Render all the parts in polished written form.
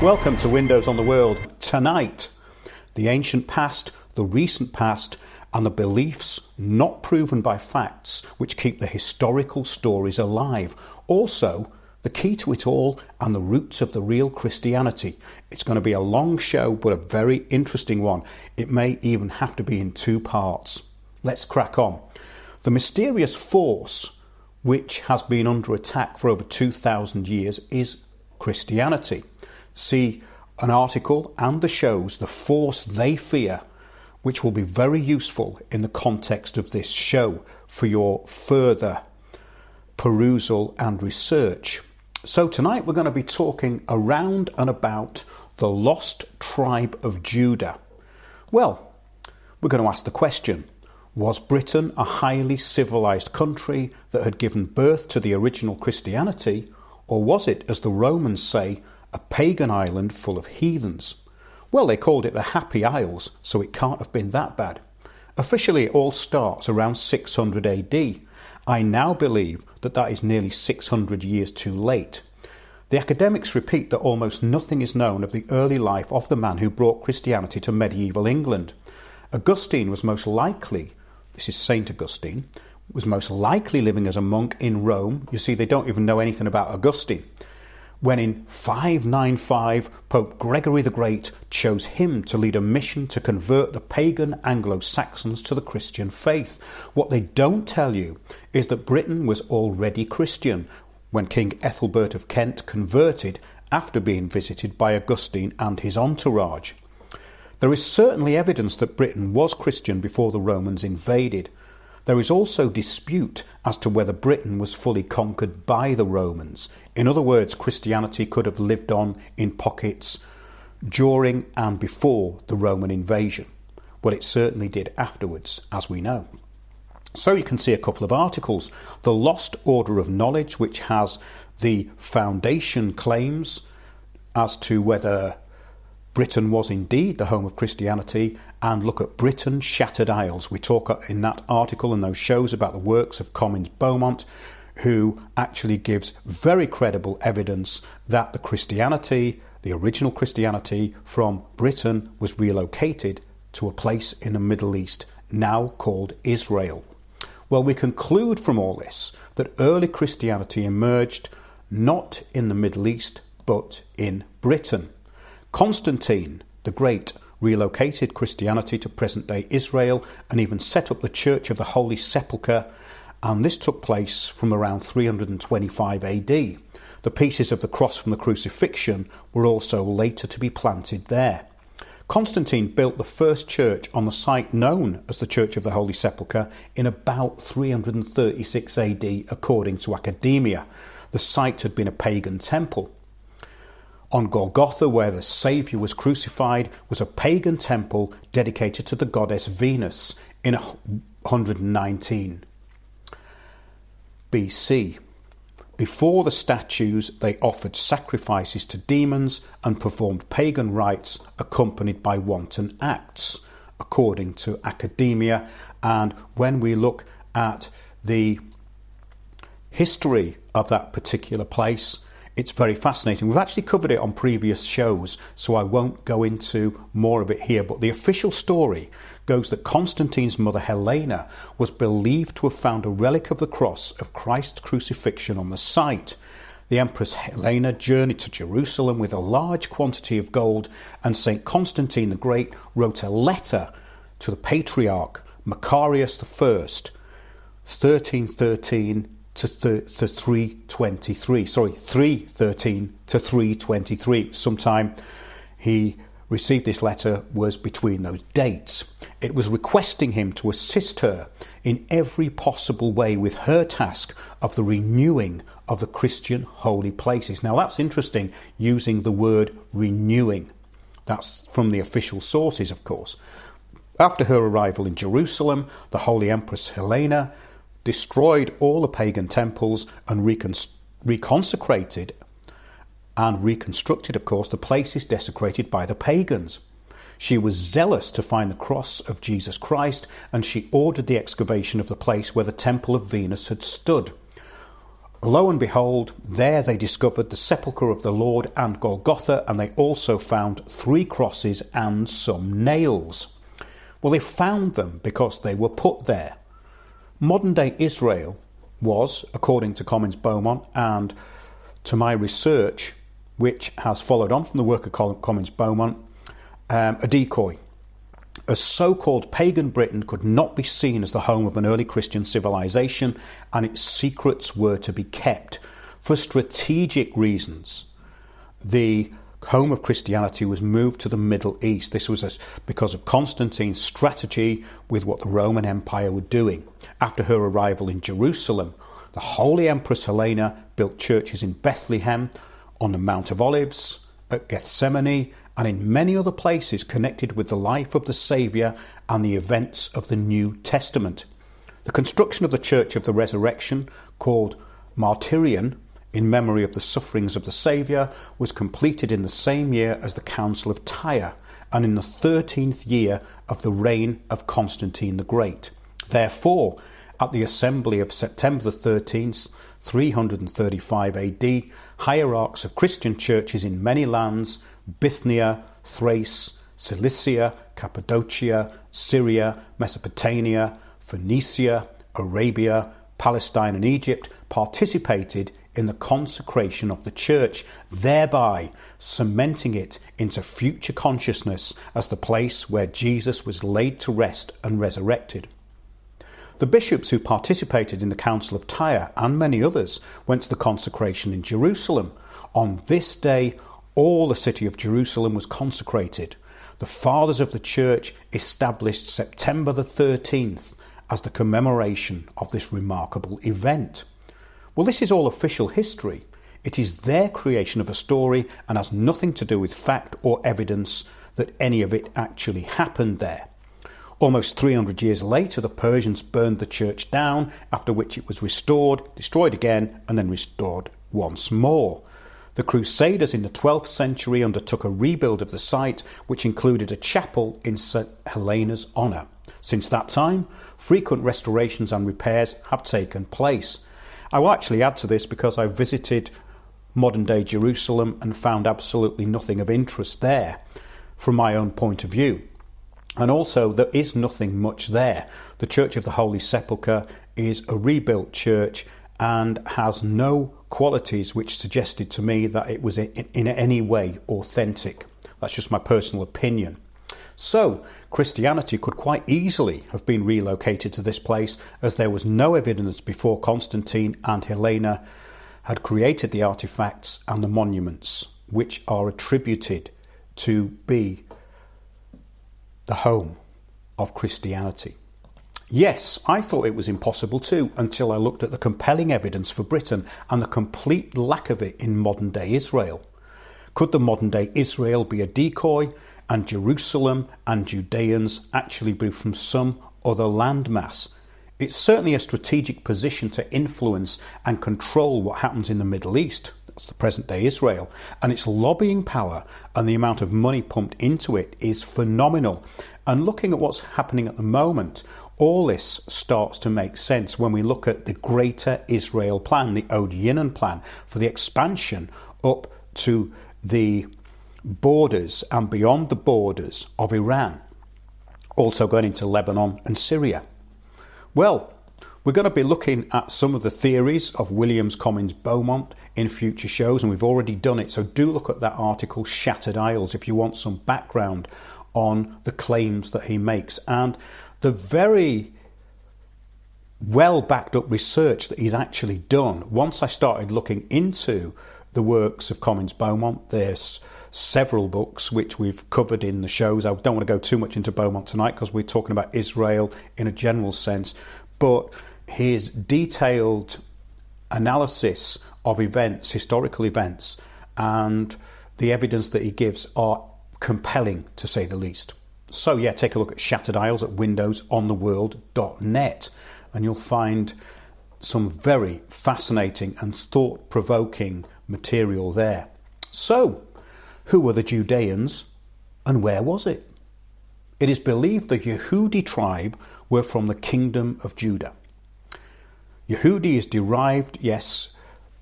Welcome to Windows on the World. Tonight, the ancient past, the recent past, and the beliefs not proven by facts which keep the historical stories alive. Also, the key to it all and the roots of the real Christianity. It's going to be a long show, but a very interesting one. It may even have to be in two parts. Let's crack on. The mysterious force which has been under attack for over 2,000 years is Christianity. See an article and the shows, The Force They Fear, which will be very useful in the context of this show for your further perusal and research. So tonight we're going to be talking around and about the lost tribe of Judah. Well, we're going to ask the question, was Britain a highly civilized country that had given birth to the original Christianity, or was it, as the Romans say, a pagan island full of heathens? Well, they called it the Happy Isles, so it can't have been that bad. Officially, it all starts around 600 AD. I now believe that that is nearly 600 years too late. The academics repeat that almost nothing is known of the early life of the man who brought Christianity to medieval England. Augustine was most likely, this is Saint Augustine, was most likely living as a monk in Rome. You see, they don't even know anything about Augustine. When in 595, Pope Gregory the Great chose him to lead a mission to convert the pagan Anglo-Saxons to the Christian faith. What they don't tell you is that Britain was already Christian when King Ethelbert of Kent converted after being visited by Augustine and his entourage. There is certainly evidence that Britain was Christian before the Romans invaded. There is also dispute as to whether Britain was fully conquered by the Romans. In other words, Christianity could have lived on in pockets during and before the Roman invasion. Well, it certainly did afterwards, as we know. So you can see a couple of articles. The Lost Order of Knowledge, which has the foundation claims as to whether Britain was indeed the home of Christianity, and look at Britain's Shattered Isles. We talk in that article and those shows about the works of Comyns Beaumont, who actually gives very credible evidence that the Christianity, the original Christianity from Britain, was relocated to a place in the Middle East now called Israel. Well, we conclude from all this that early Christianity emerged not in the Middle East but in Britain. Constantine the Great relocated Christianity to present-day Israel and even set up the Church of the Holy Sepulchre, and this took place from around 325 AD. The pieces of the cross from the crucifixion were also later to be planted there. Constantine built the first church on the site known as the Church of the Holy Sepulchre in about 336 AD, according to academia. The site had been a pagan temple. On Golgotha, where the Saviour was crucified, was a pagan temple dedicated to the goddess Venus in 119 BC. Before the statues, they offered sacrifices to demons and performed pagan rites accompanied by wanton acts, according to academia. And when we look at the history of that particular place, it's very fascinating. We've actually covered it on previous shows, so I won't go into more of it here. But the official story goes that Constantine's mother Helena was believed to have found a relic of the cross of Christ's crucifixion on the site. The Empress Helena journeyed to Jerusalem with a large quantity of gold, and St. Constantine the Great wrote a letter to the Patriarch Macarius I, 1313 to 323. 313 to 323. Sometime he received this letter was between those dates. It was requesting him to assist her in every possible way with her task of the renewing of the Christian holy places. Now that's interesting, using the word renewing. That's from the official sources, of course. After her arrival in Jerusalem, the Holy Empress Helena destroyed all the pagan temples and reconsecrated and reconstructed, of course, the places desecrated by the pagans. She was zealous to find the cross of Jesus Christ, and she ordered the excavation of the place where the temple of Venus had stood. Lo and behold, there they discovered the sepulchre of the Lord and Golgotha, and they also found 3 crosses and some nails. Well, they found them because they were put there. Modern-day Israel was, according to Comyns Beaumont and to my research, which has followed on from the work of Comyns Beaumont, a decoy. As so-called pagan Britain could not be seen as the home of an early Christian civilization, and its secrets were to be kept. For strategic reasons, the home of Christianity was moved to the Middle East. This was because of Constantine's strategy with what the Roman Empire were doing. After her arrival in Jerusalem, the Holy Empress Helena built churches in Bethlehem, on the Mount of Olives, at Gethsemane, and in many other places connected with the life of the Saviour and the events of the New Testament. The construction of the Church of the Resurrection, called Martyrion, in memory of the sufferings of the Saviour, was completed in the same year as the Council of Tyre, and in the 13th year of the reign of Constantine the Great. Therefore, at the assembly of September the 13th, 335 AD, hierarchs of Christian churches in many lands, Bithynia, Thrace, Cilicia, Cappadocia, Syria, Mesopotamia, Phoenicia, Arabia, Palestine and Egypt, participated in the consecration of the church, thereby cementing it into future consciousness as the place where Jesus was laid to rest and resurrected. The bishops who participated in the Council of Tyre and many others went to the consecration in Jerusalem. On this day, all the city of Jerusalem was consecrated. The fathers of the church established September the 13th as the commemoration of this remarkable event. Well, this is all official history. It is their creation of a story and has nothing to do with fact or evidence that any of it actually happened there. Almost 300 years later, the Persians burned the church down, after which it was restored, destroyed again, and then restored once more. The Crusaders in the 12th century undertook a rebuild of the site, which included a chapel in St. Helena's honour. Since that time, frequent restorations and repairs have taken place. I will actually add to this because I visited modern-day Jerusalem and found absolutely nothing of interest there from my own point of view. And also, there is nothing much there. The Church of the Holy Sepulchre is a rebuilt church and has no qualities which suggested to me that it was in any way authentic. That's just my personal opinion. So, Christianity could quite easily have been relocated to this place, as there was no evidence before Constantine and Helena had created the artifacts and the monuments which are attributed to be the home of Christianity. Yes, I thought it was impossible too, until I looked at the compelling evidence for Britain and the complete lack of it in modern-day Israel. Could the modern-day Israel be a decoy, and Jerusalem and Judeans actually be from some other landmass? It's certainly a strategic position to influence and control what happens in the Middle East. That's the present-day Israel. And its lobbying power and the amount of money pumped into it is phenomenal. And looking at what's happening at the moment, all this starts to make sense when we look at the Greater Israel Plan, the Odiyinon Plan, for the expansion up to the borders and beyond the borders of Iran, also going into Lebanon and Syria. Well, we're going to be looking at some of the theories of Williams Comyns Beaumont in future shows, and we've already done it, so do look at that article, Shattered Isles, if you want some background on the claims that he makes and the very well backed up research that he's actually done. Once I started looking into the works of Comyns Beaumont, there's several books which we've covered in the shows. I don't want to go too much into Beaumont tonight because we're talking about Israel in a general sense, but his detailed analysis of events, historical events, and the evidence that he gives are compelling, to say the least. So yeah, take a look at Shattered Isles at windowsontheworld.net and you'll find some very fascinating and thought-provoking material there. So, who were the Judeans and where was it? It is believed the Yehudi tribe were from the kingdom of Judah. Yehudi is derived, yes,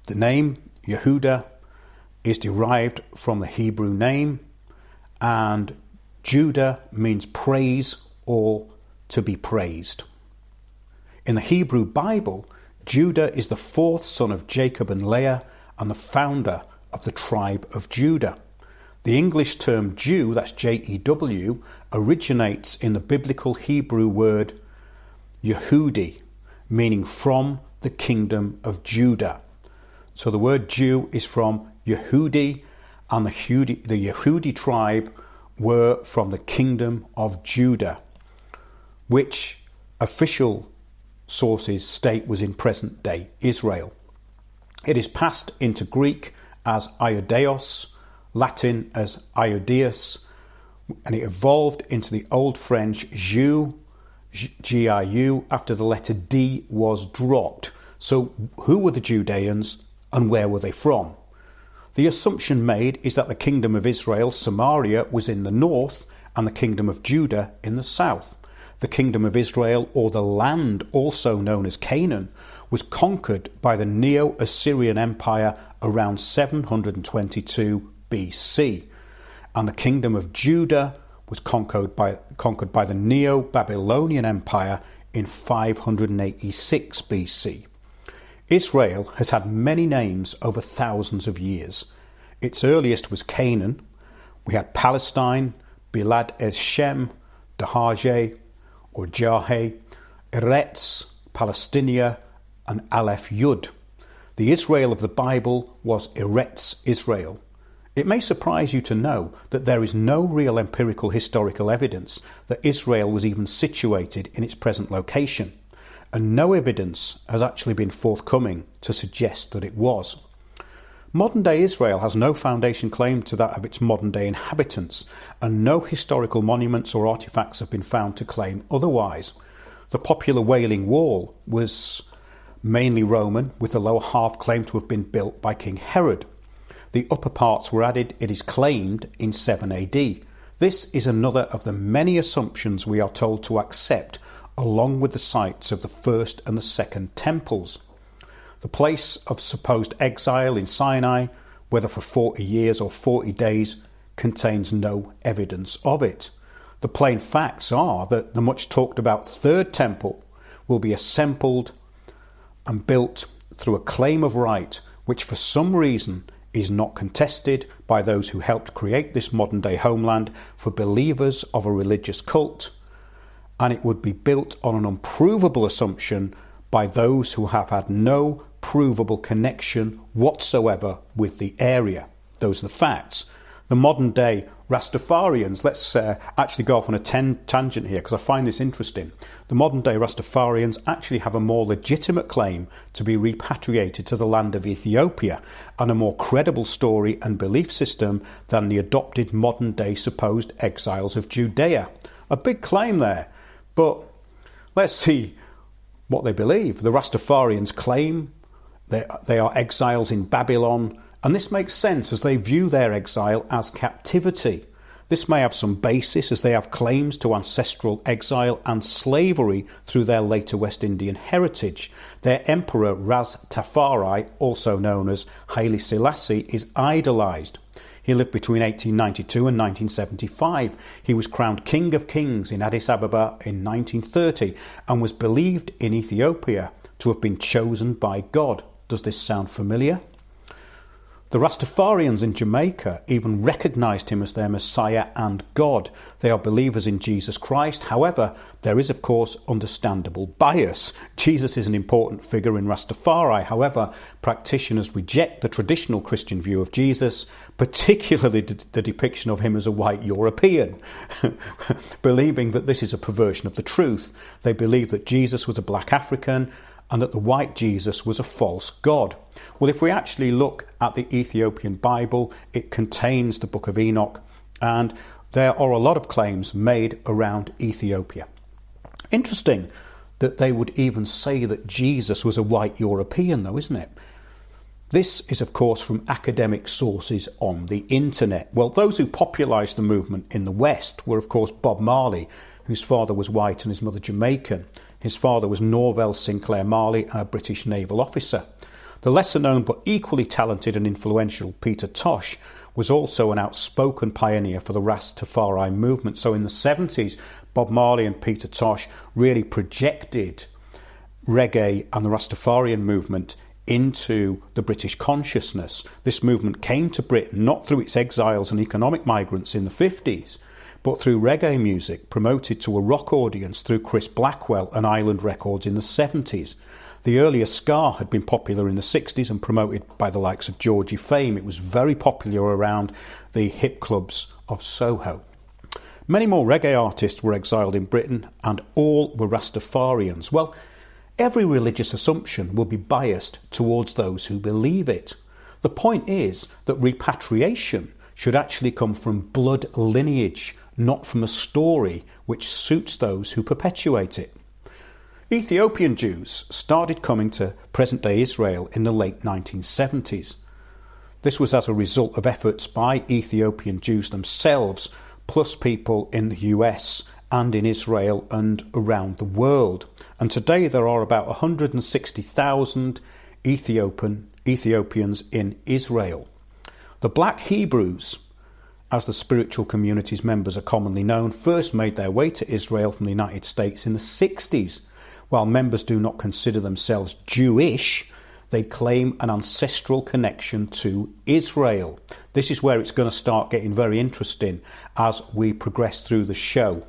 The name Yehuda is derived from the Hebrew name, and Judah means praise or to be praised. In the Hebrew Bible, Judah is the fourth son of Jacob and Leah and the founder of the tribe of Judah. The English term Jew, that's Jew, originates in the biblical Hebrew word Yehudi, meaning from the kingdom of Judah. So the word Jew is from Yehudi, and the Yehudi tribe were from the kingdom of Judah, which official sources state was in present-day Israel. It is passed into Greek as Iodeos, Latin as Iodeus, and it evolved into the Old French Giu, G-I-U, after the letter D was dropped. So who were the Judeans and where were they from? The assumption made is that the kingdom of Israel, Samaria, was in the north and the kingdom of Judah in the south. The kingdom of Israel, or the land also known as Canaan, was conquered by the Neo-Assyrian Empire around 722 BC, and the kingdom of Judah was conquered by the Neo-Babylonian Empire in 586 BC. Israel has had many names over thousands of years. Its earliest was Canaan. We had Palestine, Bilad es-Shem, Dahajeh or Jahe, Eretz, Palestinia, and Aleph Yud. The Israel of the Bible was Eretz Israel. It may surprise you to know that there is no real empirical historical evidence that Israel was even situated in its present location, and no evidence has actually been forthcoming to suggest that it was. Modern-day Israel has no foundation claim to that of its modern-day inhabitants, and no historical monuments or artefacts have been found to claim otherwise. The popular Wailing Wall was mainly Roman, with the lower half claimed to have been built by King Herod. The upper parts were added, it is claimed, in 7 AD. This is another of the many assumptions we are told to accept, along with the sites of the first and the second temples. The place of supposed exile in Sinai, whether for 40 years or 40 days, contains no evidence of it. The plain facts are that the much talked about third temple will be assembled and built through a claim of right, which for some reason is not contested by those who helped create this modern day homeland for believers of a religious cult, and it would be built on an unprovable assumption by those who have had no provable connection whatsoever with the area. Those are the facts. The modern day Rastafarians, let's actually go off on a tangent here because I find this interesting. The modern day Rastafarians actually have a more legitimate claim to be repatriated to the land of Ethiopia, and a more credible story and belief system than the adopted modern day supposed exiles of Judea. A big claim there, but let's see what they believe. The Rastafarians claim they are exiles in Babylon, and this makes sense as they view their exile as captivity. This may have some basis as they have claims to ancestral exile and slavery through their later West Indian heritage. Their emperor Ras Tafari, also known as Haile Selassie, is idolised. He lived between 1892 and 1975. He was crowned King of Kings in Addis Ababa in 1930 and was believed in Ethiopia to have been chosen by God. Does this sound familiar? The Rastafarians in Jamaica even recognised him as their Messiah and God. They are believers in Jesus Christ. However, there is of course understandable bias. Jesus is an important figure in Rastafari. However, practitioners reject the traditional Christian view of Jesus, particularly the depiction of him as a white European, believing that this is a perversion of the truth. They believe that Jesus was a black African and that the white Jesus was a false god. Well, if we actually look at the Ethiopian Bible, it contains the Book of Enoch, and there are a lot of claims made around Ethiopia. Interesting that they would even say that Jesus was a white European, though, isn't it? This is, of course, from academic sources on the internet. Well, those who popularised the movement in the West were, of course, Bob Marley, whose father was white and his mother Jamaican. His father was Norvell Sinclair Marley, a British naval officer. The lesser known but equally talented and influential Peter Tosh was also an outspoken pioneer for the Rastafari movement. So in the 70s, Bob Marley and Peter Tosh really projected reggae and the Rastafarian movement into the British consciousness. This movement came to Britain not through its exiles and economic migrants in the 50s, but through reggae music promoted to a rock audience through Chris Blackwell and Island Records in the 70s. The earlier ska had been popular in the 60s and promoted by the likes of Georgie Fame. It was very popular around the hip clubs of Soho. Many more reggae artists were exiled in Britain, and all were Rastafarians. Well, every religious assumption will be biased towards those who believe it. The point is that repatriation should actually come from blood lineage, not from a story which suits those who perpetuate it. Ethiopian Jews started coming to present-day Israel in the late 1970s. This was as a result of efforts by Ethiopian Jews themselves, plus people in the US and in Israel and around the world. And today there are about 160,000 Ethiopians in Israel. The Black Hebrews, as the spiritual community's members are commonly known, first made their way to Israel from the United States in the 60s. While members do not consider themselves Jewish, they claim an ancestral connection to Israel. This is where it's going to start getting very interesting as we progress through the show.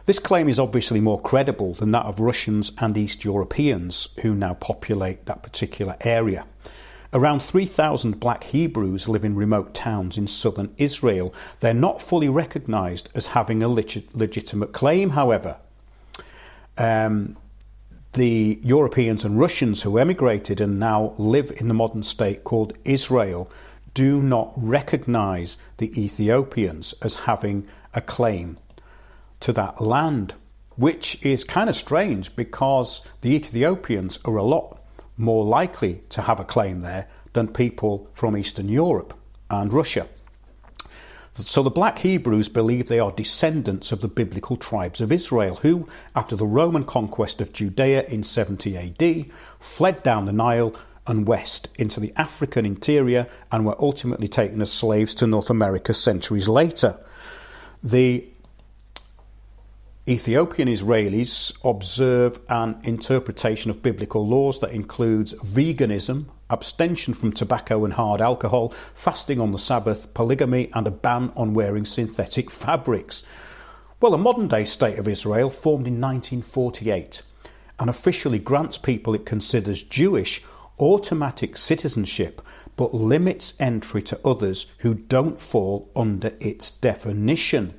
This claim is obviously more credible than that of Russians and East Europeans who now populate that particular area. Around 3,000 Black Hebrews live in remote towns in southern Israel. They're not fully recognised as having a legitimate claim, however. The Europeans and Russians who emigrated and now live in the modern state called Israel do not recognise the Ethiopians as having a claim to that land, which is kind of strange because the Ethiopians are a lot more likely to have a claim there than people from Eastern Europe and Russia. So the Black Hebrews believe they are descendants of the biblical tribes of Israel, who, after the Roman conquest of Judea in 70 AD, fled down the Nile and west into the African interior and were ultimately taken as slaves to North America centuries later. The Ethiopian Israelis observe an interpretation of biblical laws that includes veganism, abstention from tobacco and hard alcohol, fasting on the Sabbath, polygamy, and a ban on wearing synthetic fabrics. Well, a modern-day state of Israel formed in 1948 and officially grants people it considers Jewish automatic citizenship, but limits entry to others who don't fall under its definition.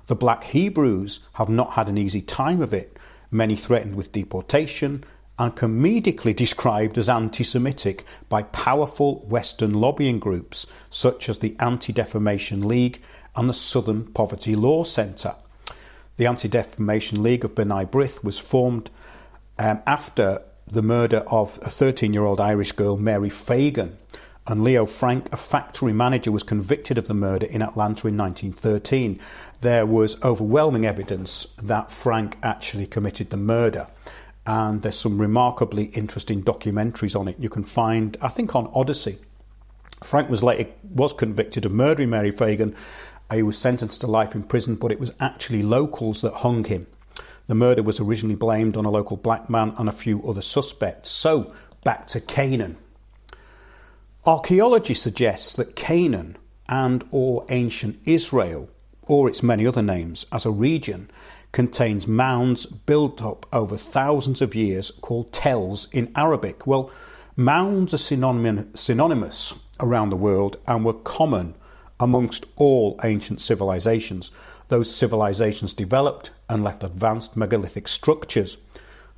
The Black Hebrews have not had an easy time of it, many threatened with deportation and comedically described as anti-Semitic by powerful Western lobbying groups such as the Anti-Defamation League and the Southern Poverty Law Centre. The Anti-Defamation League of B'nai B'rith was formed after the murder of a 13-year-old Irish girl, Mary Fagan, and Leo Frank, a factory manager, was convicted of the murder in Atlanta in 1913. There was overwhelming evidence that Frank actually committed the murder, and there's some remarkably interesting documentaries on it you can find, I think, on Odyssey. Frank was convicted of murdering Mary Fagan. He was sentenced to life in prison, but it was actually locals that hung him. The murder was originally blamed on a local black man and a few other suspects. So, back to Canaan. Archaeology suggests that Canaan and or ancient Israel, or its many other names, as a region, contains mounds built up over thousands of years called tells in Arabic. Well, mounds are synonymous around the world and were common amongst all ancient civilizations. Those civilizations developed and left advanced megalithic structures.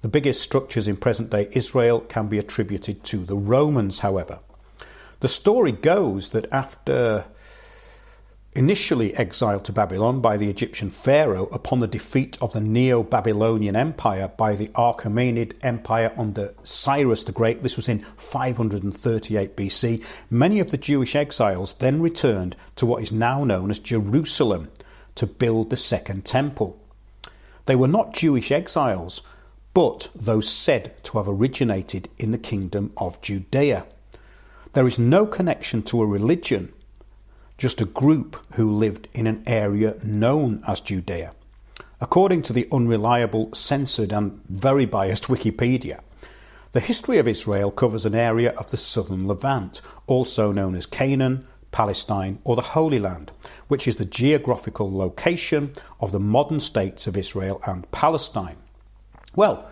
The biggest structures in present-day Israel can be attributed to the Romans, however. The story goes that after initially exiled to Babylon by the Egyptian pharaoh upon the defeat of the Neo-Babylonian Empire by the Achaemenid Empire under Cyrus the Great, this was in 538 BC, many of the Jewish exiles then returned to what is now known as Jerusalem to build the Second Temple. They were not Jewish exiles, but those said to have originated in the kingdom of Judea. There is no connection to a religion, just a group who lived in an area known as Judea. According to the unreliable, censored and very biased Wikipedia, the history of Israel covers an area of the southern Levant, also known as Canaan, Palestine or the Holy Land, which is the geographical location of the modern states of Israel and Palestine. Well,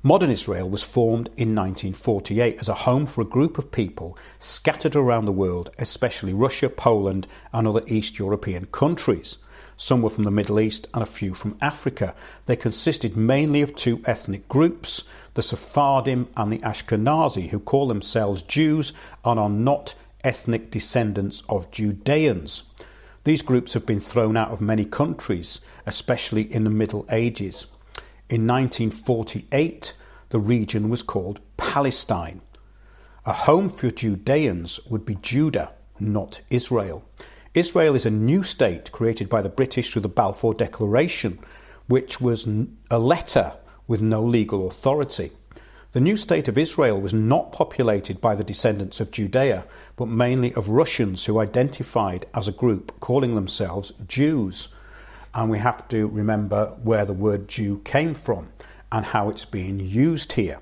modern Israel was formed in 1948 as a home for a group of people scattered around the world, especially Russia, Poland and other East European countries. Some were from the Middle East and a few from Africa. They consisted mainly of two ethnic groups, the Sephardim and the Ashkenazi, who call themselves Jews and are not ethnic descendants of Judeans. These groups have been thrown out of many countries, especially in the Middle Ages. In 1948, the region was called Palestine. A home for Judeans would be Judah, not Israel. Israel is a new state created by the British through the Balfour Declaration, which was a letter with no legal authority. The new state of Israel was not populated by the descendants of Judea, but mainly of Russians who identified as a group calling themselves Jews. And we have to remember where the word Jew came from and how it's being used here.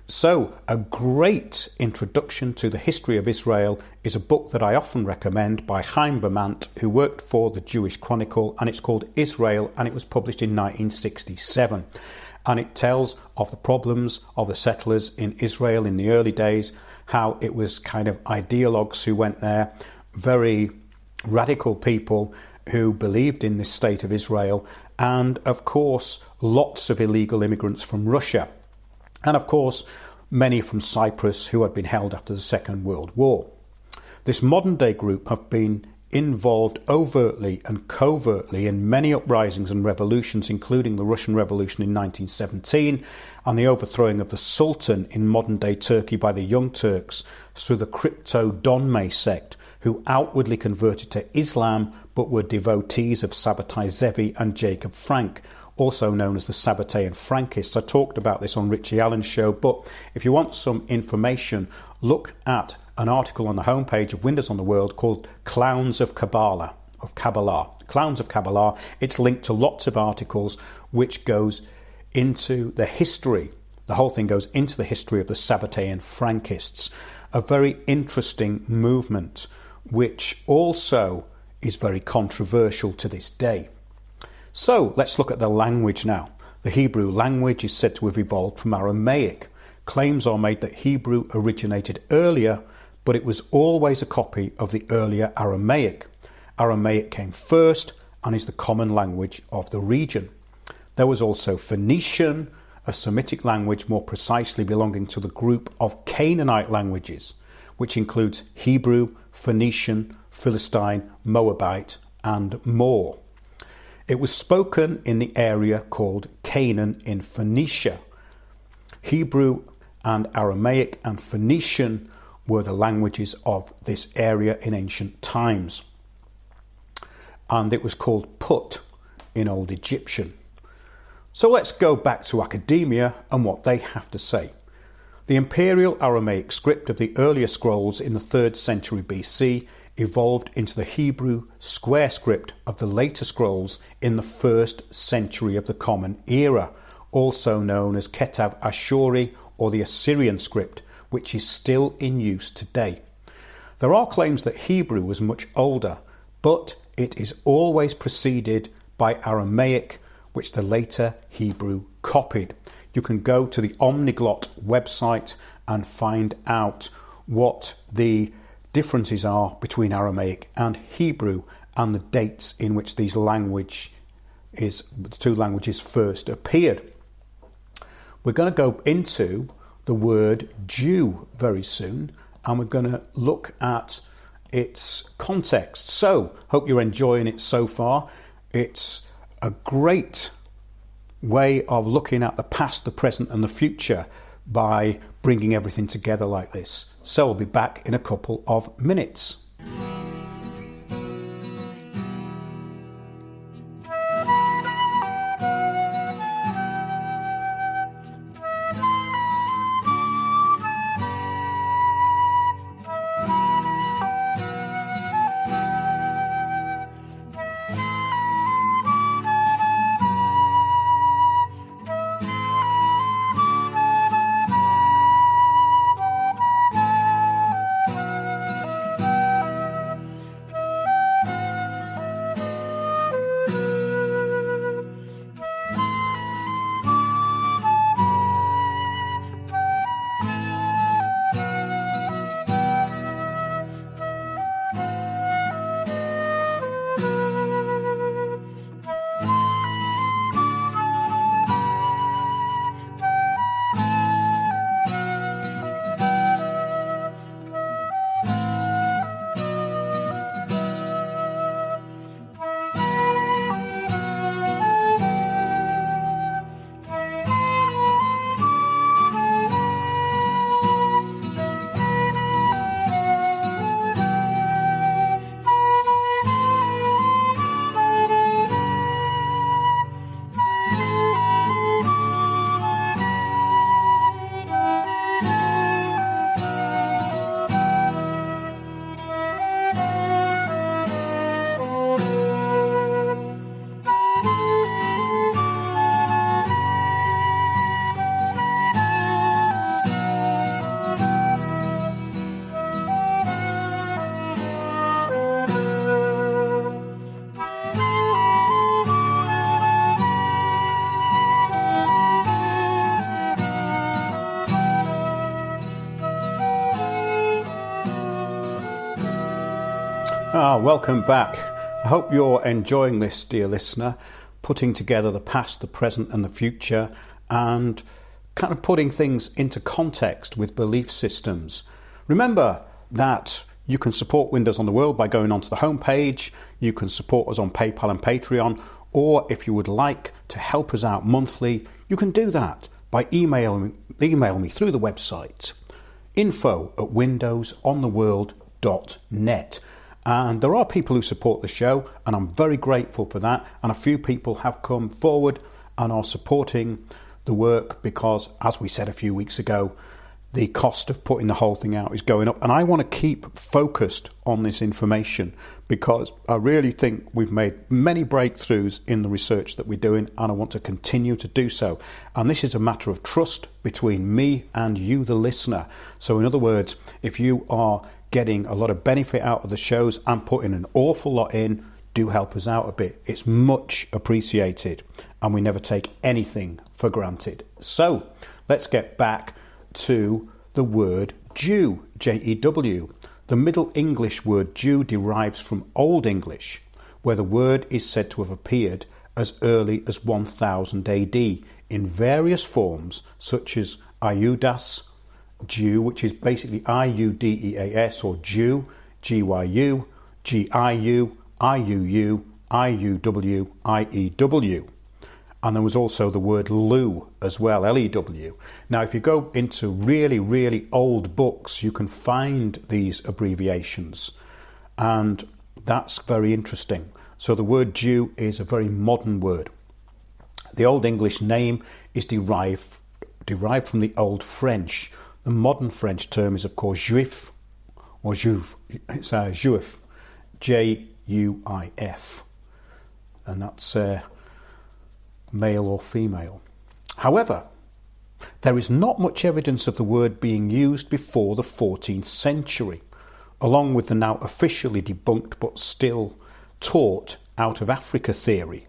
So, a great introduction to the history of Israel is a book that I often recommend by Chaim Bermant, who worked for the Jewish Chronicle, and it's called Israel, and it was published in 1967. And it tells of the problems of the settlers in Israel in the early days, how it was kind of ideologues who went there, very radical people who believed in this state of Israel, and of course lots of illegal immigrants from Russia. And of course, many from Cyprus who had been held after the Second World War. This modern-day group have been involved overtly and covertly in many uprisings and revolutions, including the Russian Revolution in 1917 and the overthrowing of the Sultan in modern-day Turkey by the Young Turks through the Crypto-Donme sect, who outwardly converted to Islam but were devotees of Sabbatai Zevi and Jacob Frank, also known as the Sabbatean Frankists. I talked about this on Richie Allen's show, but if you want some information, look at an article on the homepage of Windows on the World called Clowns of Kabbalah. Clowns of Kabbalah. It's linked to lots of articles which goes into the history. The whole thing goes into the history of the Sabbatean Frankists, a very interesting movement which also is very controversial to this day. So let's look at the language now. The Hebrew language is said to have evolved from Aramaic. Claims are made that Hebrew originated earlier, but it was always a copy of the earlier Aramaic. Aramaic came first and is the common language of the region. There was also Phoenician, a Semitic language more precisely belonging to the group of Canaanite languages, which includes Hebrew, Phoenician, Philistine, Moabite, and more. It was spoken in the area called Canaan in Phoenicia. Hebrew and Aramaic and Phoenician were the languages of this area in ancient times. And it was called Put in Old Egyptian. So let's go back to academia and what they have to say. The Imperial Aramaic script of the earlier scrolls in the 3rd century BC evolved into the Hebrew square script of the later scrolls in the 1st century of the Common Era, also known as Ketav Ashuri or the Assyrian script, which is still in use today. There are claims that Hebrew was much older, but it is always preceded by Aramaic, which the later Hebrew copied. You can go to the Omniglot website and find out what the differences are between Aramaic and Hebrew and the dates in which the two languages first appeared. We're going to go into the word Jew very soon, and we're going to look at its context. So, hope you're enjoying it so far. It's a great way of looking at the past, the present and the future by bringing everything together like this. So we'll be back in a couple of minutes. Welcome back. I hope you're enjoying this, dear listener, putting together the past, the present and the future, and kind of putting things into context with belief systems. Remember that you can support Windows on the World by going onto the homepage. You can support us on PayPal and Patreon, or if you would like to help us out monthly, you can do that by email me through the website info@windowsontheworld.net. And there are people who support the show, and I'm very grateful for that. And a few people have come forward and are supporting the work because, as we said a few weeks ago, the cost of putting the whole thing out is going up. And I want to keep focused on this information because I really think we've made many breakthroughs in the research that we're doing, and I want to continue to do so. And this is a matter of trust between me and you, the listener. So in other words, if you are getting a lot of benefit out of the shows and putting an awful lot in, do help us out a bit. It's much appreciated, and we never take anything for granted. So let's get back to the word Jew, Jew. The Middle English word Jew derives from Old English, where the word is said to have appeared as early as 1000 AD in various forms such as Iudas, Jew, which is basically Iudeas, or Jew, Gyu, Giu, Iuu, Iuw, Iew. And there was also the word Lew as well, Lew. Now, if you go into really, really old books, you can find these abbreviations, and that's very interesting. So the word Jew is a very modern word. The Old English name is derived from the Old French. The modern French term is, of course, Juif, or Juif. It's Juif, Juif, and that's male or female. However, there is not much evidence of the word being used before the 14th century, along with the now officially debunked but still taught out of Africa theory.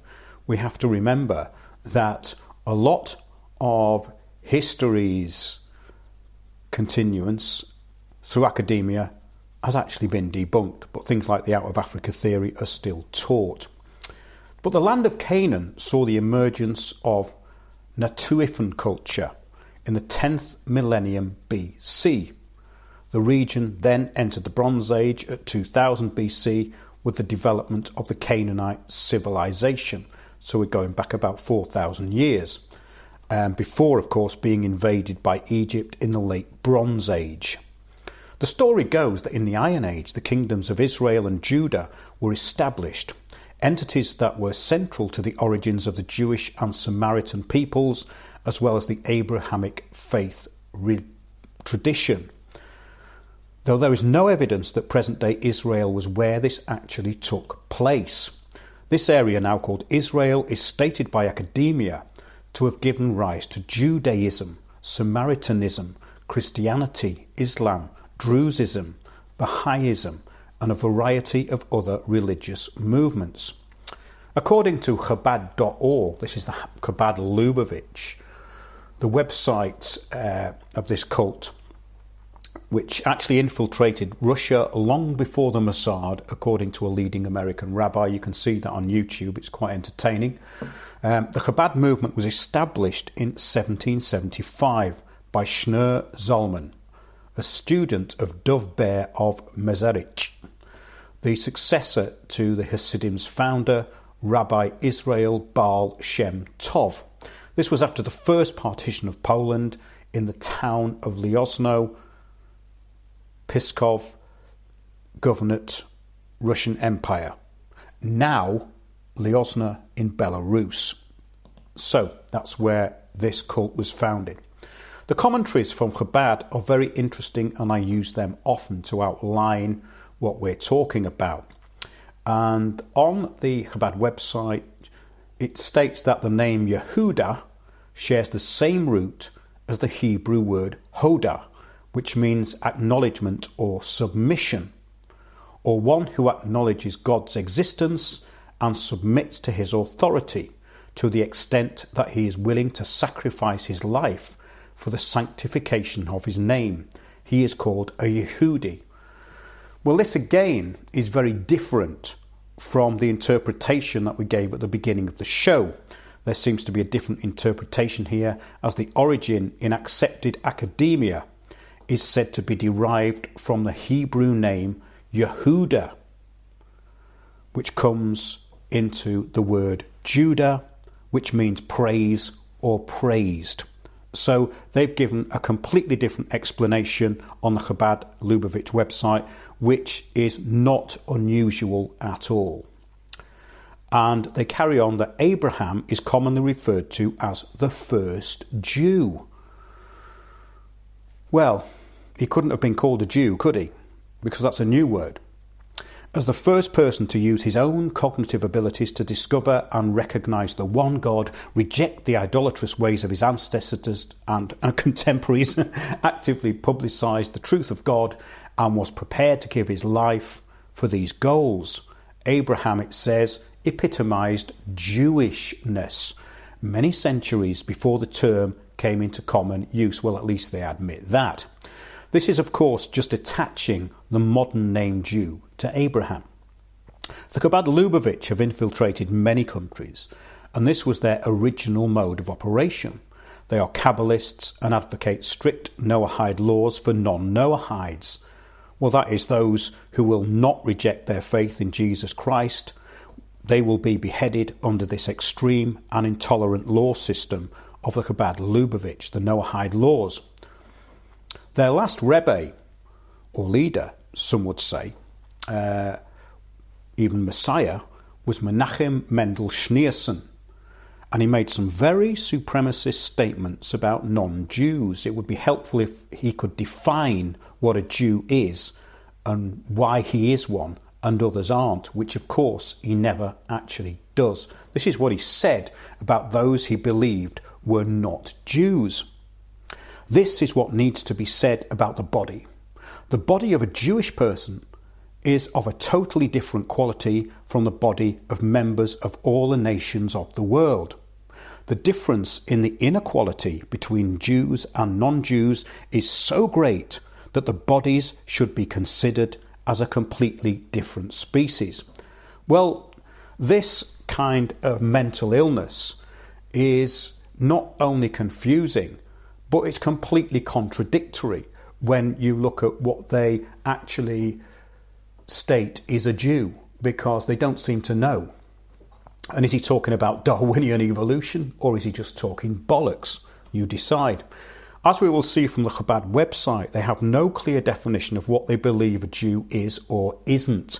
We have to remember that a lot of history's continuance through academia has actually been debunked, but things like the out of Africa theory are still taught. But the land of Canaan saw the emergence of Natufian culture in the 10th millennium BC. The region then entered the Bronze Age at 2000 BC with the development of the Canaanite civilization. So we're going back about 4,000 years. Before, of course, being invaded by Egypt in the late Bronze Age. The story goes that in the Iron Age, the kingdoms of Israel and Judah were established, entities that were central to the origins of the Jewish and Samaritan peoples, as well as the Abrahamic faith tradition. Though there is no evidence that present-day Israel was where this actually took place. This area, now called Israel, is stated by academia to have given rise to Judaism, Samaritanism, Christianity, Islam, Druzism, Baha'ism, and a variety of other religious movements. According to Chabad.org, this is the Chabad Lubavitch, the website of this cult, which actually infiltrated Russia long before the Mossad, according to a leading American rabbi. You can see that on YouTube. It's quite entertaining. The Chabad movement was established in 1775 by Schneur Zalman, a student of Dov Ber of Mezerich, the successor to the Hasidim's founder, Rabbi Israel Baal Shem Tov. This was after the first partition of Poland in the town of Liozno, Pskov Governorate, Russian Empire, now Liozna in Belarus. So that's where this cult was founded. The commentaries from Chabad are very interesting, and I use them often to outline what we're talking about. And on the Chabad website, it states that the name Yehuda shares the same root as the Hebrew word Hoda, which means acknowledgement or submission, or one who acknowledges God's existence and submits to his authority to the extent that he is willing to sacrifice his life for the sanctification of his name. He is called a Yehudi. Well, this again is very different from the interpretation that we gave at the beginning of the show. There seems to be a different interpretation here, as the origin in accepted academia is said to be derived from the Hebrew name Yehuda, which comes into the word Judah, which means praise or praised. So they've given a completely different explanation on the Chabad Lubavitch website, which is not unusual at all. And they carry on that Abraham is commonly referred to as the first Jew. Well, he couldn't have been called a Jew, could he? Because that's a new word. As the first person to use his own cognitive abilities to discover and recognise the one God, reject the idolatrous ways of his ancestors and contemporaries, actively publicised the truth of God and was prepared to give his life for these goals. Abraham, it says, epitomised Jewishness many centuries before the term came into common use. Well, at least they admit that. This is, of course, just attaching the modern name Jew to Abraham. The Chabad Lubavitch have infiltrated many countries, and this was their original mode of operation. They are Kabbalists and advocate strict Noahide laws for non-Noahides. Well, that is those who will not reject their faith in Jesus Christ. They will be beheaded under this extreme and intolerant law system of the Chabad Lubavitch, the Noahide laws. Their last Rebbe, or leader, some would say, even Messiah, was Menachem Mendel Schneerson, and he made some very supremacist statements about non-Jews. It would be helpful if he could define what a Jew is and why he is one and others aren't, which of course he never actually does. This is what he said about those he believed were not Jews. This is what needs to be said about the body. The body of a Jewish person is of a totally different quality from the body of members of all the nations of the world. The difference in the inequality between Jews and non-Jews is so great that the bodies should be considered as a completely different species. Well, this kind of mental illness is not only confusing, but it's completely contradictory when you look at what they actually state is a Jew, because they don't seem to know. And is he talking about Darwinian evolution, or is he just talking bollocks? You decide. As we will see from the Chabad website, they have no clear definition of what they believe a Jew is or isn't.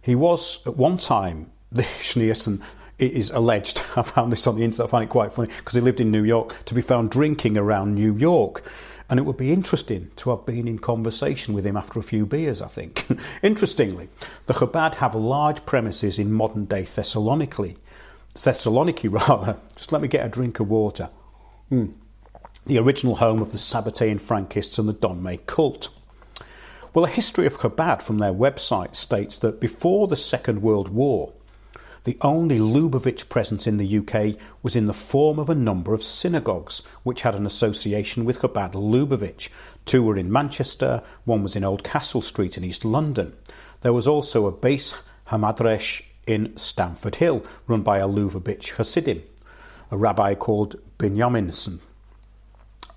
He was, at one time, the Schneerson, it is alleged, I found this on the internet, I find it quite funny, because he lived in New York, to be found drinking around New York. And it would be interesting to have been in conversation with him after a few beers, I think. Interestingly, the Chabad have large premises in modern-day Thessaloniki. Just let me get a drink of water. The original home of the Sabbatean Frankists and the Donmei cult. Well, a history of Chabad from their website states that before the Second World War, the only Lubavitch presence in the UK was in the form of a number of synagogues which had an association with Chabad Lubavitch. 2 were in Manchester, 1 was in Old Castle Street in East London. There was also a Beis Hamadresh in Stamford Hill, run by a Lubavitch Hasidim, a rabbi called Binyaminson.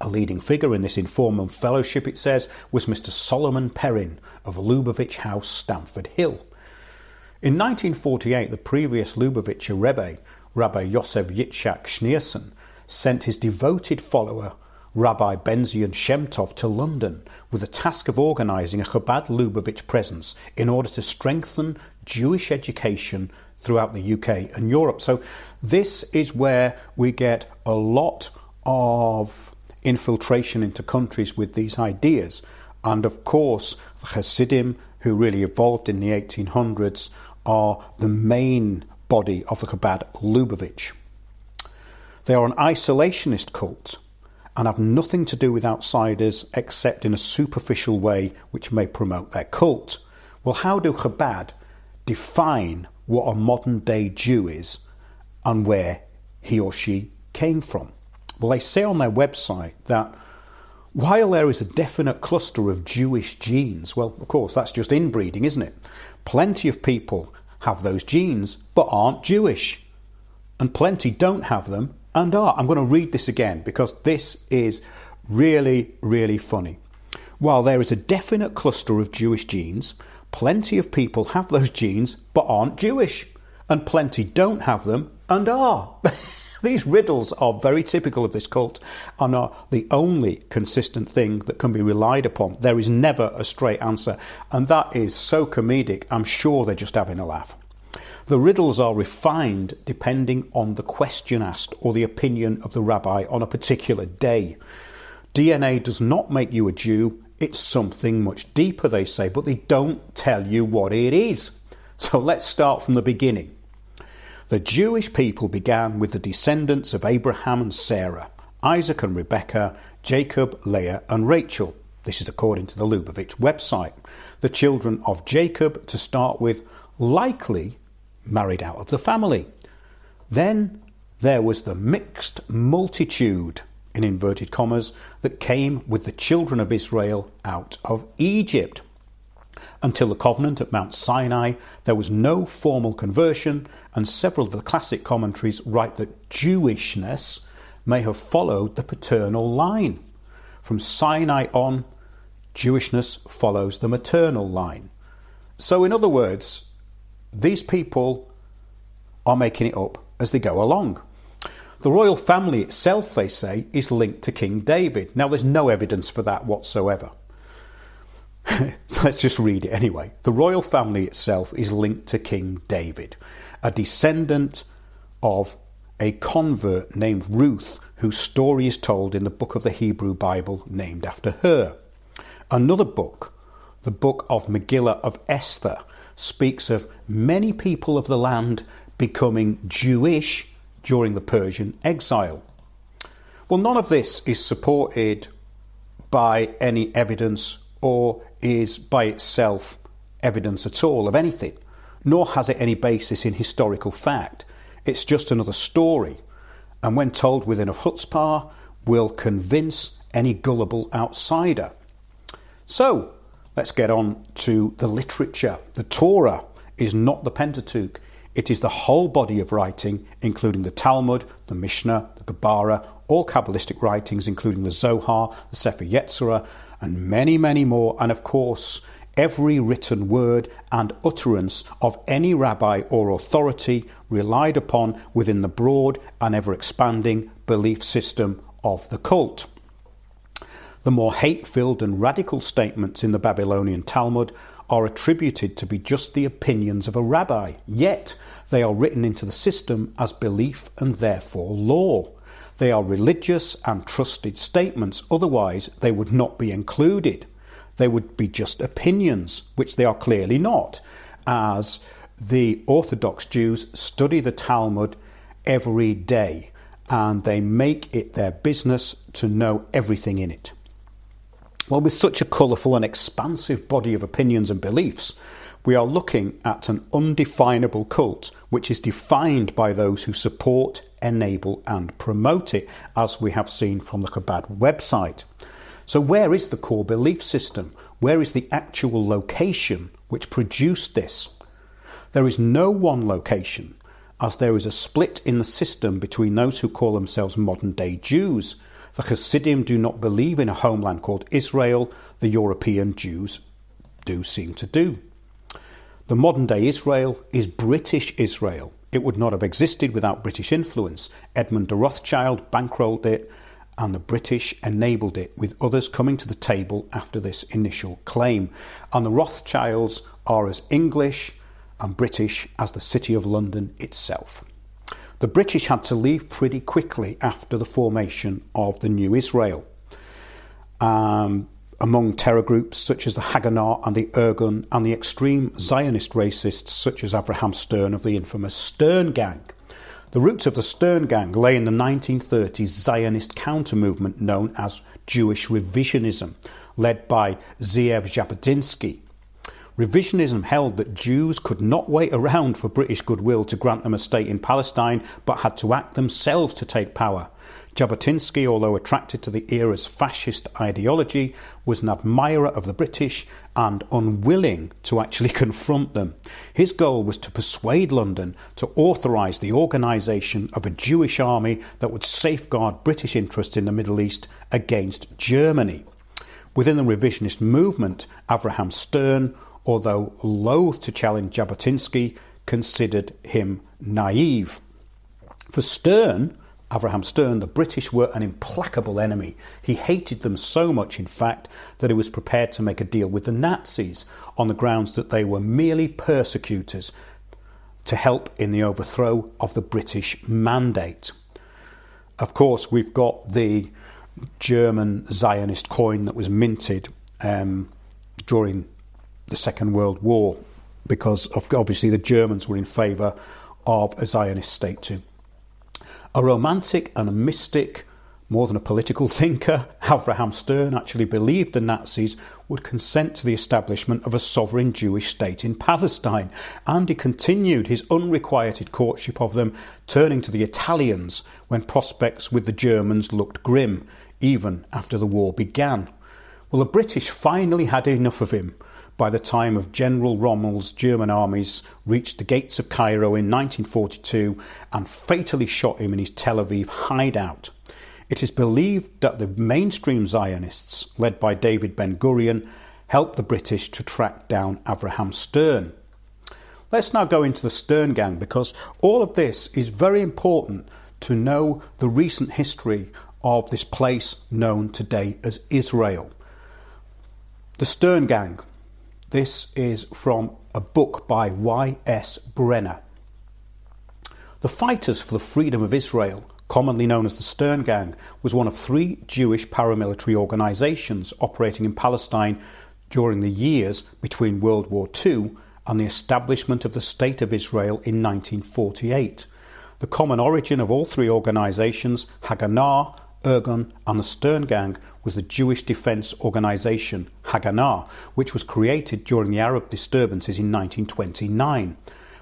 A leading figure in this informal fellowship, it says, was Mr. Solomon Perrin of Lubavitch House, Stamford Hill. In 1948, the previous Lubavitcher Rebbe, Rabbi Yosef Yitzhak Schneerson, sent his devoted follower, Rabbi Benzion Shemtov, to London with the task of organising a Chabad Lubavitch presence in order to strengthen Jewish education throughout the UK and Europe. So this is where we get a lot of infiltration into countries with these ideas. And of course, the Hasidim, who really evolved in the 1800s, are the main body of the Chabad Lubavitch. They are an isolationist cult and have nothing to do with outsiders except in a superficial way which may promote their cult. Well, how do Chabad define what a modern day Jew is and where he or she came from? Well, they say on their website that While there is a definite cluster of Jewish genes, well, of course, that's just inbreeding, isn't it? Plenty of people have those genes but aren't Jewish. And plenty don't have them and are. I'm going to read this again because this is really, really funny. While there is a definite cluster of Jewish genes, plenty of people have those genes but aren't Jewish. And plenty don't have them and are. These riddles are very typical of this cult and are the only consistent thing that can be relied upon. There is never a straight answer, and that is so comedic, I'm sure they're just having a laugh. The riddles are refined depending on the question asked or the opinion of the rabbi on a particular day. DNA does not make you a Jew, it's something much deeper, they say, but they don't tell you what it is. So let's start from the beginning. The Jewish people began with the descendants of Abraham and Sarah, Isaac and Rebekah, Jacob, Leah and Rachel. This is according to the Lubavitch website. The children of Jacob, to start with, likely married out of the family. Then there was the mixed multitude, in inverted commas, that came with the children of Israel out of Egypt. Until the covenant at Mount Sinai, there was no formal conversion, and several of the classic commentaries write that Jewishness may have followed the paternal line. From Sinai on, Jewishness follows the maternal line. So in other words, these people are making it up as they go along. The royal family itself, they say, is linked to King David. Now, there's no evidence for that whatsoever. So let's just read it anyway. The royal family itself is linked to King David, a descendant of a convert named Ruth, whose story is told in the book of the Hebrew Bible named after her. Another book, the book of Megillah of Esther, speaks of many people of the land becoming Jewish during the Persian exile. Well, none of this is supported by any evidence or is by itself evidence at all of anything, nor has it any basis in historical fact. It's just another story, and when told with enough chutzpah, will convince any gullible outsider. So, let's get on to the literature. The Torah is not the Pentateuch. It is the whole body of writing, including the Talmud, the Mishnah, the Gemara, all Kabbalistic writings, including the Zohar, the Sefer Yetzirah, and many, many more, and of course, every written word and utterance of any rabbi or authority relied upon within the broad and ever-expanding belief system of the cult. The more hate-filled and radical statements in the Babylonian Talmud are attributed to be just the opinions of a rabbi, yet they are written into the system as belief and therefore law. They are religious and trusted statements, otherwise they would not be included. They would be just opinions, which they are clearly not, as the Orthodox Jews study the Talmud every day and they make it their business to know everything in it. Well, with such a colourful and expansive body of opinions and beliefs, we are looking at an undefinable cult which is defined by those who support, enable and promote it, as we have seen from the Chabad website. So where is the core belief system? Where is the actual location which produced this? There is no one location, as there is a split in the system between those who call themselves modern-day Jews. The Hasidim do not believe in a homeland called Israel. The European Jews do seem to do. The modern-day Israel is British Israel. It would not have existed without British influence. Edmund de Rothschild bankrolled it, and the British enabled it, with others coming to the table after this initial claim. And the Rothschilds are as English and British as the City of London itself. The British had to leave pretty quickly after the formation of the new Israel. Among terror groups such as the Haganah and the Irgun, and the extreme Zionist racists such as Abraham Stern of the infamous Stern Gang. The roots of the Stern Gang lay in the 1930s Zionist counter-movement known as Jewish Revisionism, led by Zeev Jabotinsky. Revisionism held that Jews could not wait around for British goodwill to grant them a state in Palestine, but had to act themselves to take power. Jabotinsky, although attracted to the era's fascist ideology, was an admirer of the British and unwilling to actually confront them. His goal was to persuade London to authorise the organisation of a Jewish army that would safeguard British interests in the Middle East against Germany. Within the revisionist movement, Avraham Stern, although loath to challenge Jabotinsky, considered him naive. For Avraham Stern, the British were an implacable enemy. He hated them so much, in fact, that he was prepared to make a deal with the Nazis on the grounds that they were merely persecutors to help in the overthrow of the British mandate. Of course, we've got the German Zionist coin that was minted during the Second World War, because obviously the Germans were in favour of a Zionist state too. A romantic and a mystic, more than a political thinker, Avraham Stern actually believed the Nazis would consent to the establishment of a sovereign Jewish state in Palestine, and he continued his unrequited courtship of them, turning to the Italians when prospects with the Germans looked grim, even after the war began. Well, the British finally had enough of him by the time of General Rommel's German armies reached the gates of Cairo in 1942 and fatally shot him in his Tel Aviv hideout. It is believed that the mainstream Zionists, led by David Ben-Gurion, helped the British to track down Avraham Stern. Let's now go into the Stern Gang, because all of this is very important to know the recent history of this place known today as Israel. The Stern Gang. This is from a book by Y.S. Brenner. The Fighters for the Freedom of Israel, commonly known as the Stern Gang, was one of 3 Jewish paramilitary organisations operating in Palestine during the years between World War II and the establishment of the State of Israel in 1948. The common origin of all 3 organisations, Haganah, Irgun and the Stern Gang, was the Jewish Defence Organisation, Haganah, which was created during the Arab disturbances in 1929.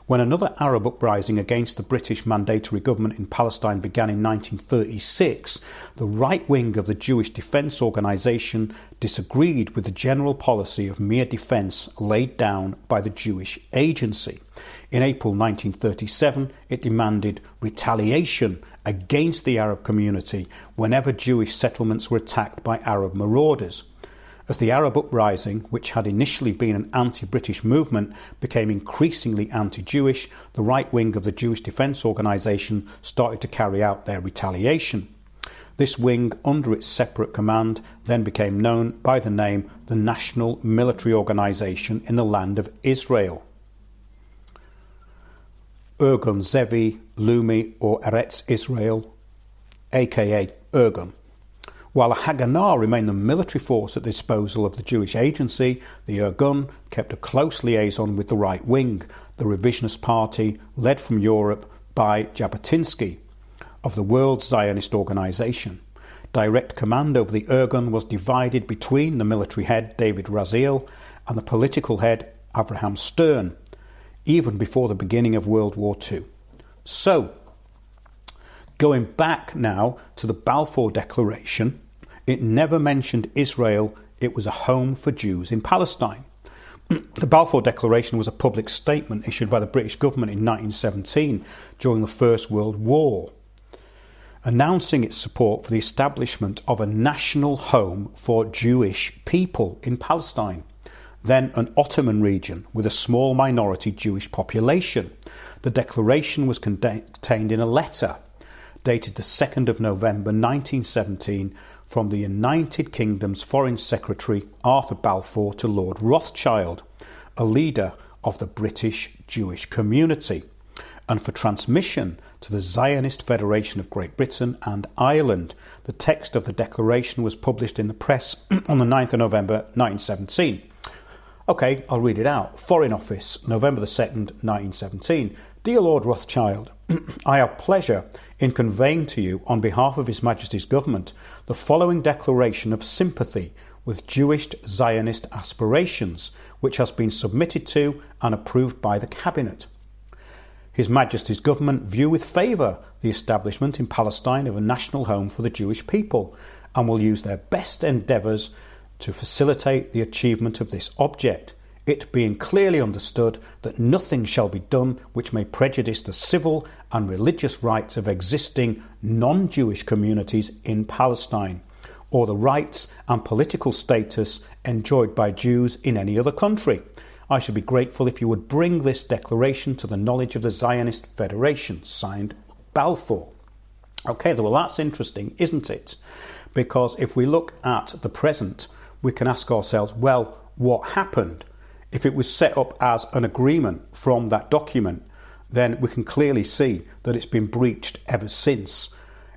When another Arab uprising against the British mandatory government in Palestine began in 1936, the right wing of the Jewish Defence Organisation disagreed with the general policy of mere defence laid down by the Jewish Agency. In April 1937, it demanded retaliation against the Arab community whenever Jewish settlements were attacked by Arab marauders. As the Arab uprising, which had initially been an anti-British movement, became increasingly anti-Jewish, the right wing of the Jewish Defence Organisation started to carry out their retaliation. This wing, under its separate command, then became known by the name the National Military Organisation in the Land of Israel. Irgun Zevi, Leumi or Eretz Israel, aka Irgun. While the Haganah remained the military force at the disposal of the Jewish Agency, the Irgun kept a close liaison with the right wing, the revisionist party led from Europe by Jabotinsky of the World Zionist Organization. Direct command over the Irgun was divided between the military head David Raziel and the political head Avraham Stern, even before the beginning of World War II. So, going back now to the Balfour Declaration, it never mentioned Israel. It was a home for Jews in Palestine. The Balfour Declaration was a public statement issued by the British government in 1917 during the First World War, announcing its support for the establishment of a national home for Jewish people in Palestine, then an Ottoman region with a small minority Jewish population. The declaration was contained in a letter dated the 2nd of November 1917 from the United Kingdom's Foreign Secretary Arthur Balfour to Lord Rothschild, a leader of the British Jewish community, and for transmission to the Zionist Federation of Great Britain and Ireland. The text of the declaration was published in the press on the 9th of November 1917. OK, I'll read it out. Foreign Office, November the 2nd, 1917. Dear Lord Rothschild, I have pleasure in conveying to you, on behalf of His Majesty's Government, the following declaration of sympathy with Jewish Zionist aspirations, which has been submitted to and approved by the Cabinet. His Majesty's government view with favour the establishment in Palestine of a national home for the Jewish people and will use their best endeavours to facilitate the achievement of this object, it being clearly understood that nothing shall be done which may prejudice the civil and religious rights of existing non-Jewish communities in Palestine, or the rights and political status enjoyed by Jews in any other country. I should be grateful if you would bring this declaration to the knowledge of the Zionist Federation. Signed, Balfour. Okay, well, that's interesting, isn't it? Because if we look at the present, we can ask ourselves, well, what happened? If it was set up as an agreement from that document, then we can clearly see that it's been breached ever since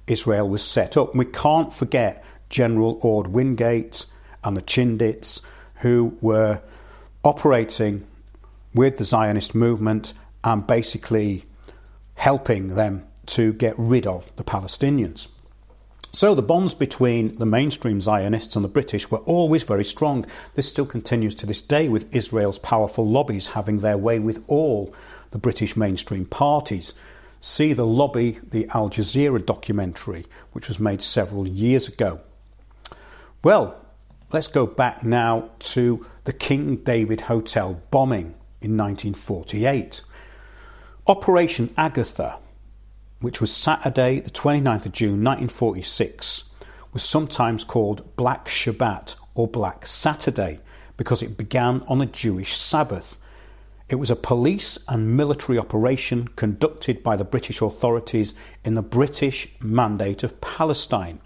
Israel was set up. And we can't forget General Ord Wingate and the Chindits, who were operating with the Zionist movement and basically helping them to get rid of the Palestinians. So the bonds between the mainstream Zionists and the British were always very strong. This still continues to this day, with Israel's powerful lobbies having their way with all the British mainstream parties. See the lobby, the Al Jazeera documentary, which was made several years ago. Well, let's go back now to the King David Hotel bombing in 1948. Operation Agatha, which was Saturday the 29th of June 1946, was sometimes called Black Shabbat or Black Saturday because it began on a Jewish Sabbath. It was a police and military operation conducted by the British authorities in the British Mandate of Palestine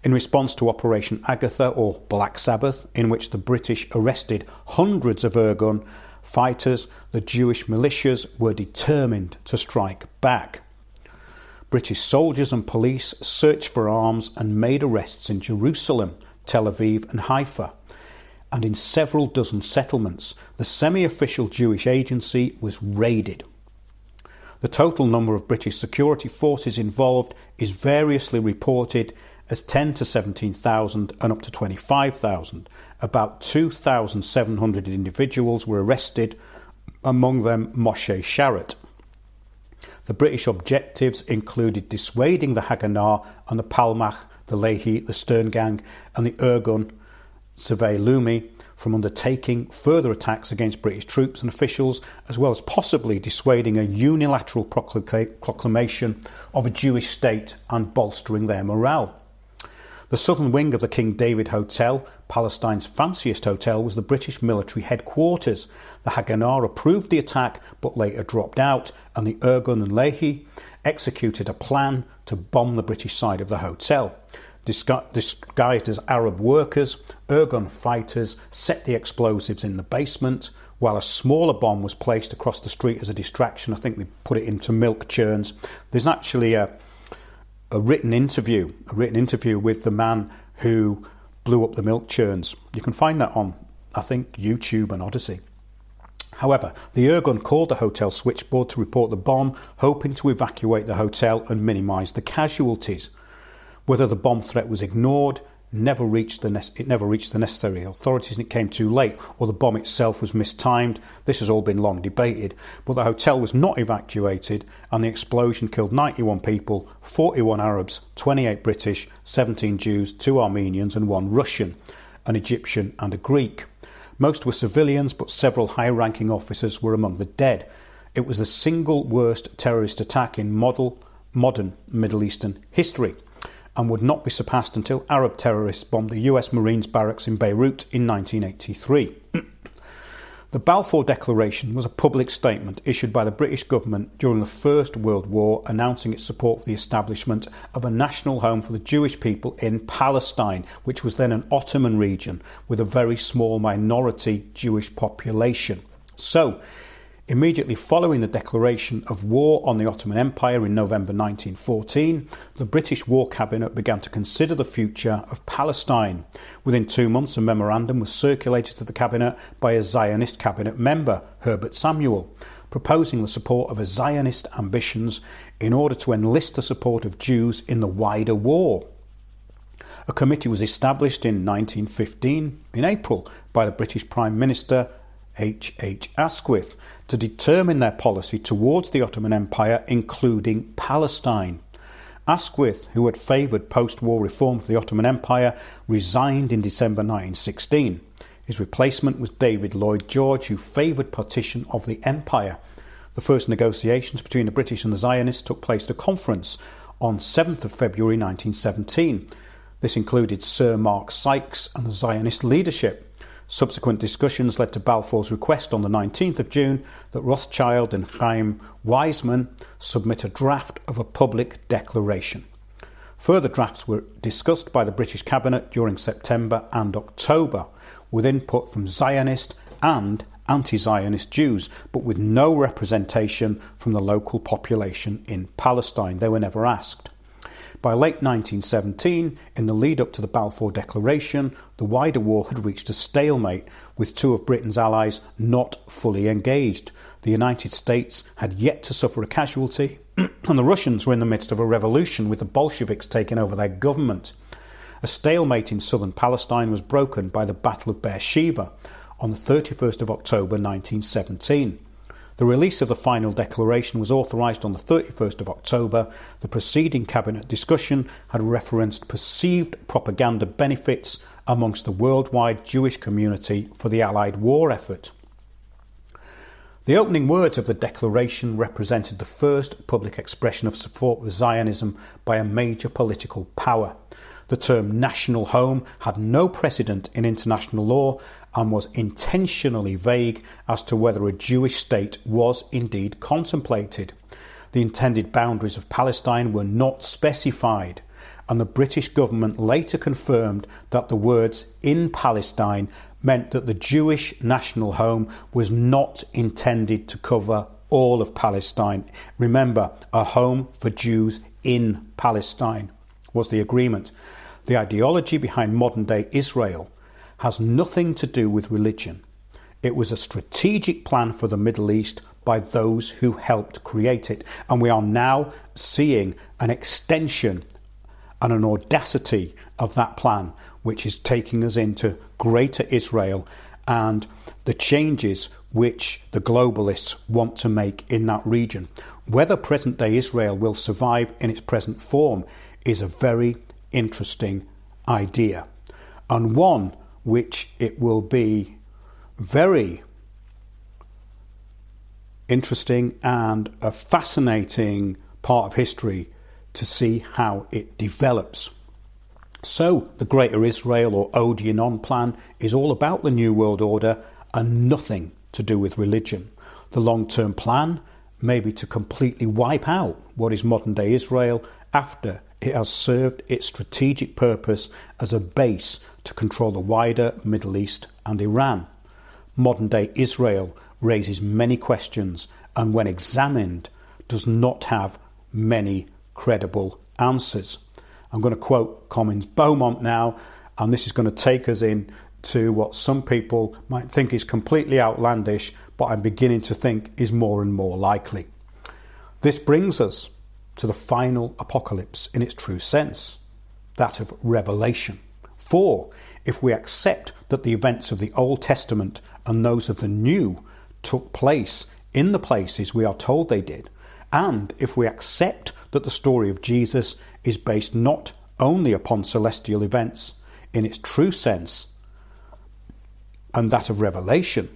in response to Operation Agatha or Black Sabbath, in which the British arrested hundreds of Irgun fighters. The Jewish militias were determined to strike back. British soldiers and police searched for arms and made arrests in Jerusalem, Tel Aviv and Haifa. And in several dozen settlements, the semi-official Jewish agency was raided. The total number of British security forces involved is variously reported as 10 to 17,000 and up to 25,000. About 2,700 individuals were arrested, among them Moshe Sharett. The British objectives included dissuading the Haganah and the Palmach, the Lehi, the Stern Gang and the Irgun Survey Lumi from undertaking further attacks against British troops and officials, as well as possibly dissuading a unilateral proclamation of a Jewish state and bolstering their morale. The southern wing of the King David Hotel, Palestine's fanciest hotel, was the British military headquarters. The Haganah approved the attack but later dropped out, and the Irgun and Lehi executed a plan to bomb the British side of the hotel. Disguised as Arab workers, Irgun fighters set the explosives in the basement, while a smaller bomb was placed across the street as a distraction. I think they put it into milk churns. There's actually a written interview with the man who blew up the milk churns. You can find that on, I think, YouTube and Odyssey. However, the Irgun called the hotel switchboard to report the bomb, hoping to evacuate the hotel and minimise the casualties. Whether the bomb threat was ignored, it never reached the necessary authorities, and it came too late, or the bomb itself was mistimed. This has all been long debated, but the hotel was not evacuated, and the explosion killed 91 people, 41 Arabs, 28 British, 17 Jews, 2 Armenians and 1 Russian, an Egyptian and a Greek. Most were civilians, but several high-ranking officers were among the dead. It was the single worst terrorist attack in modern Middle Eastern history, and would not be surpassed until Arab terrorists bombed the US Marines barracks in Beirut in 1983. The Balfour Declaration was a public statement issued by the British government during the First World War, announcing its support for the establishment of a national home for the Jewish people in Palestine, which was then an Ottoman region with a very small minority Jewish population. So, immediately following the declaration of war on the Ottoman Empire in November 1914, the British War Cabinet began to consider the future of Palestine. Within 2 months, a memorandum was circulated to the Cabinet by a Zionist Cabinet member, Herbert Samuel, proposing the support of a Zionist ambitions in order to enlist the support of Jews in the wider war. A committee was established in 1915 in April by the British Prime Minister H.H. Asquith to determine their policy towards the Ottoman Empire, including Palestine. Asquith, who had favoured post-war reform for the Ottoman Empire, resigned in December 1916. His replacement was David Lloyd George, who favoured partition of the empire. The first negotiations between the British and the Zionists took place at a conference on 7th of February 1917. This included Sir Mark Sykes and the Zionist leadership. Subsequent discussions led to Balfour's request on the 19th of June that Rothschild and Chaim Weizmann submit a draft of a public declaration. Further drafts were discussed by the British Cabinet during September and October, with input from Zionist and anti-Zionist Jews, but with no representation from the local population in Palestine. They were never asked. By late 1917, in the lead-up to the Balfour Declaration, the wider war had reached a stalemate, with two of Britain's allies not fully engaged. The United States had yet to suffer a casualty, and the Russians were in the midst of a revolution, with the Bolsheviks taking over their government. A stalemate in southern Palestine was broken by the Battle of Beersheba on the 31st of October 1917. The release of the final declaration was authorised on the 31st of October. The preceding cabinet discussion had referenced perceived propaganda benefits amongst the worldwide Jewish community for the Allied war effort. The opening words of the declaration represented the first public expression of support for Zionism by a major political power. The term national home had no precedent in international law and was intentionally vague as to whether a Jewish state was indeed contemplated. The intended boundaries of Palestine were not specified, and the British government later confirmed that the words "in Palestine" meant that the Jewish national home was not intended to cover all of Palestine. Remember, a home for Jews in Palestine was the agreement. The ideology behind modern-day Israel has nothing to do with religion. It was a strategic plan for the Middle East by those who helped create it. And we are now seeing an extension and an audacity of that plan, which is taking us into Greater Israel and the changes which the globalists want to make in that region. Whether present-day Israel will survive in its present form is a very interesting idea, and one which it will be very interesting and a fascinating part of history to see how it develops. So the Greater Israel or Odeon plan is all about the New World Order and nothing to do with religion. The long-term plan may be to completely wipe out what is modern-day Israel after it has served its strategic purpose as a base to control the wider Middle East and Iran. Modern-day Israel raises many questions and, when examined, does not have many credible answers. I'm going to quote Comins Beaumont now, and this is going to take us into what some people might think is completely outlandish, but I'm beginning to think is more and more likely. This brings us to the final apocalypse in its true sense, that of Revelation. For if we accept that the events of the Old Testament and those of the New took place in the places we are told they did, and if we accept that the story of Jesus is based not only upon celestial events in its true sense and that of Revelation,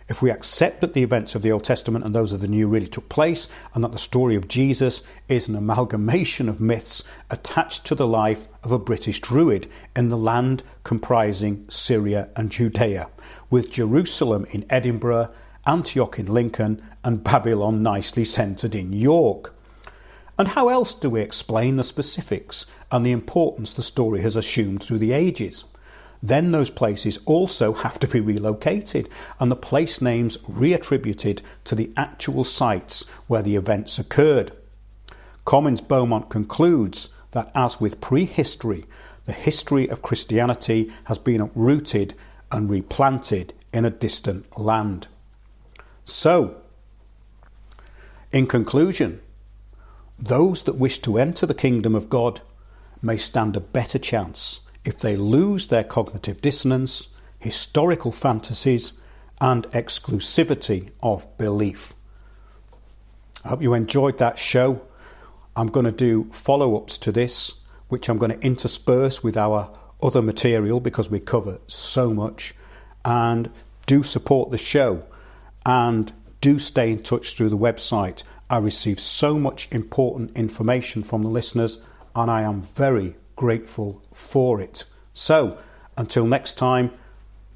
if we accept that the events of the Old Testament and those of the New really took place, and that the story of Jesus is an amalgamation of myths attached to the life of a British Druid in the land comprising Syria and Judea, with Jerusalem in Edinburgh, Antioch in Lincoln, and Babylon nicely centred in York. And how else do we explain the specifics and the importance the story has assumed through the ages? Then those places also have to be relocated and the place names reattributed to the actual sites where the events occurred. Comins Beaumont concludes that, as with prehistory, the history of Christianity has been uprooted and replanted in a distant land. So, in conclusion, those that wish to enter the kingdom of God may stand a better chance if they lose their cognitive dissonance, historical fantasies, and exclusivity of belief. I hope you enjoyed that show. I'm going to do follow-ups to this, which I'm going to intersperse with our other material because we cover so much. And do support the show and do stay in touch through the website. I receive so much important information from the listeners and I am very grateful for it. So until next time,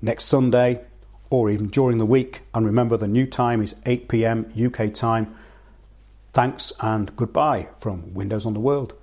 next Sunday, or even during the week, and remember the new time is 8 p.m. UK time. Thanks and goodbye from Windows on the World.